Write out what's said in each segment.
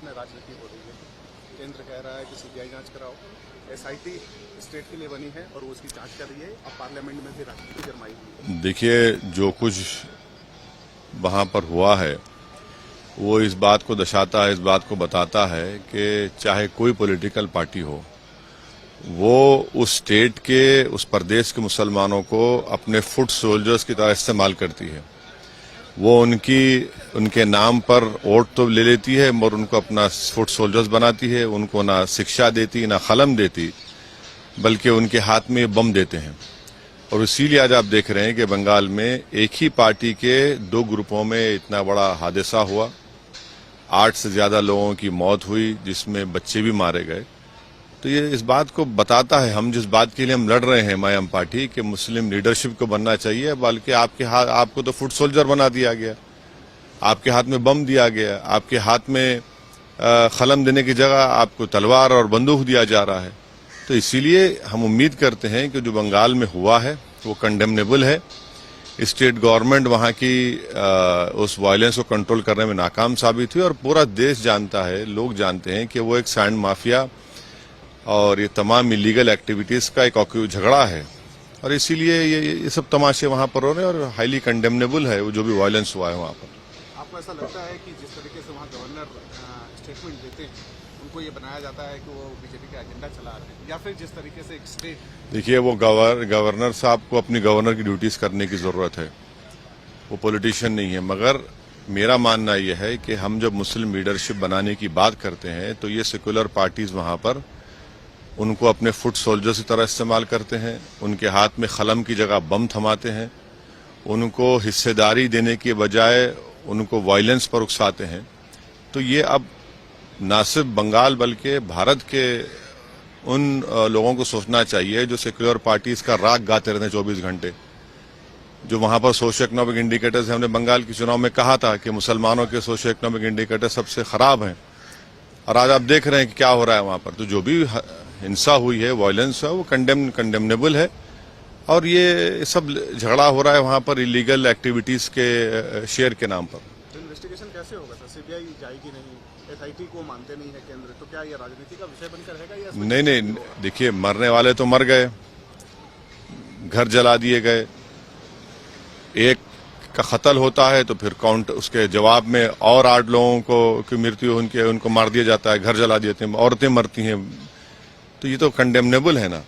में राजनीति हो रही है। केंद्र कह रहा है कि सीबीआई जांच कराओ, एसआईटी स्टेट के लिए बनी है और वो उसकी जांच कर रही है। अब पार्लियामेंट में भी राजनीति गरमाई हुई है। देखिए, जो कुछ वहां पर हुआ है वो इस बात को दर्शाता है, इस बात को बताता है कि चाहे कोई पॉलिटिकल पार्टी हो, वो उस स्टेट के, उस प्रदेश के मुसलमानों को अपने फुट सोल्जर्स की तरह इस्तेमाल करती है। वो उनके नाम पर वोट तो ले लेती है और उनको अपना फुट सोल्जर्स बनाती है। उनको ना शिक्षा देती, ना कलम देती, बल्कि उनके हाथ में बम देते हैं। और इसीलिए आज आप देख रहे हैं कि बंगाल में एक ही पार्टी के दो ग्रुपों में इतना बड़ा हादसा हुआ, 8 से ज्यादा लोगों की मौत हुई, जिसमें बच्चे भी मारे गए। तो ये इस बात को बताता है, हम जिस बात के लिए हम लड़ रहे हैं मायाम पार्टी, कि मुस्लिम लीडरशिप को बनना चाहिए, बल्कि आपको तो फुट सोल्जर बना दिया गया, आपके हाथ में बम दिया गया, आपके हाथ में कलम देने की जगह आपको तलवार और बंदूक दिया जा रहा है। तो इसीलिए हम उम्मीद करते हैं कि जो बंगाल में हुआ है वो कंडेमनेबल है। स्टेट गवर्नमेंट वहां की उस वायलेंस को कंट्रोल करने में नाकाम साबित हुई और पूरा देश जानता है, लोग जानते हैं कि वो एक सैंड माफिया और ये तमाम इलीगल एक्टिविटीज का एक झगड़ा है। और इसीलिए ये सब तमाशे वहां पर हो रहे हैं और हाईली कंडेमनेबल है वो जो भी वायलेंस हुआ है वहां पर। आपको ऐसा लगता है कि जिस तरीके से वहाँ गवर्नर स्टेटमेंट देते हैं, उनको ये बनाया जाता है कि वो बीजेपी का एजेंडा चला रहे हैं, या फिर जिस तरीके से एक स्टेट? देखिए, वो गवर्नर साहब को अपनी गवर्नर की ड्यूटीज करने की जरूरत है, वो पॉलिटिशियन नहीं है। मगर मेरा मानना यह है कि हम जब मुस्लिम लीडरशिप बनाने की बात करते हैं तो ये सेकुलर पार्टीज वहां पर उनको अपने फुट सोल्जर्स की तरह इस्तेमाल करते हैं, उनके हाथ में कलम की जगह बम थमाते हैं, उनको हिस्सेदारी देने के बजाय उनको वायलेंस पर उकसाते हैं। तो ये अब न सिर्फ बंगाल बल्कि भारत के उन लोगों को सोचना चाहिए जो सेक्युलर पार्टीज का राग गाते रहते हैं 24 घंटे। जो वहां पर सोशियो इकोनॉमिक इंडिकेटर्स, हमने बंगाल के चुनाव में कहा था कि मुसलमानों के सोशियो इकोनॉमिक इंडिकेटर सबसे खराब हैं, और आज आप देख रहे हैं कि क्या हो रहा है वहां पर। तो जो भी हिंसा हुई है, वायलेंस है, वो कंडेमनेबल है। और ये सब झगड़ा हो रहा है वहां पर इलीगल एक्टिविटीज के शेयर के नाम पर। तो इन्वेस्टिगेशन कैसे होगा सर? सीबीआई जाएगी नहीं, एसआईटी को मानते नहीं है केंद्र, तो क्या ये राजनीति का विषय बनकर रहेगा या? नहीं, देखिए, मरने वाले तो मर गए, घर जला दिए गए, एक का कत्ल होता है तो फिर उसके जवाब में और 8 लोगों की मृत्यु, उनको मार दिया जाता है, घर जला देते हैं, औरतें मरती हैं। तो ये तो कंडेमनेबल है ना।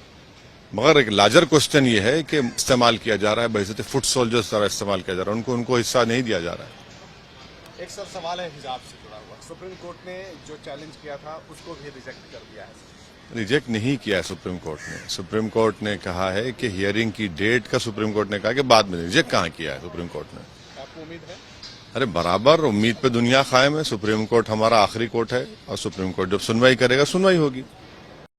मगर एक लार्जर क्वेश्चन ये है कि इस्तेमाल किया जा रहा है, बहज़त फुट सोल्जर्स तरह इस्तेमाल किया जा रहा है, उनको हिस्सा नहीं दिया जा रहा है। एक सर सवाल है हिजाब से जुड़ा हुआ। सुप्रीम कोर्ट ने जो चैलेंज किया था उसको भी रिजेक्ट कर दिया है। रिजेक्ट नहीं किया है सुप्रीम कोर्ट ने। सुप्रीम कोर्ट ने कहा है कि हियरिंग की डेट का सुप्रीम कोर्ट ने कहा कि बाद में। रिजेक्ट कहाँ किया है सुप्रीम कोर्ट ने? आपको उम्मीद है? अरे बराबर उम्मीद पे दुनिया कायम है। सुप्रीम कोर्ट हमारा आखिरी कोर्ट है और सुप्रीम कोर्ट जब सुनवाई करेगा, सुनवाई होगी।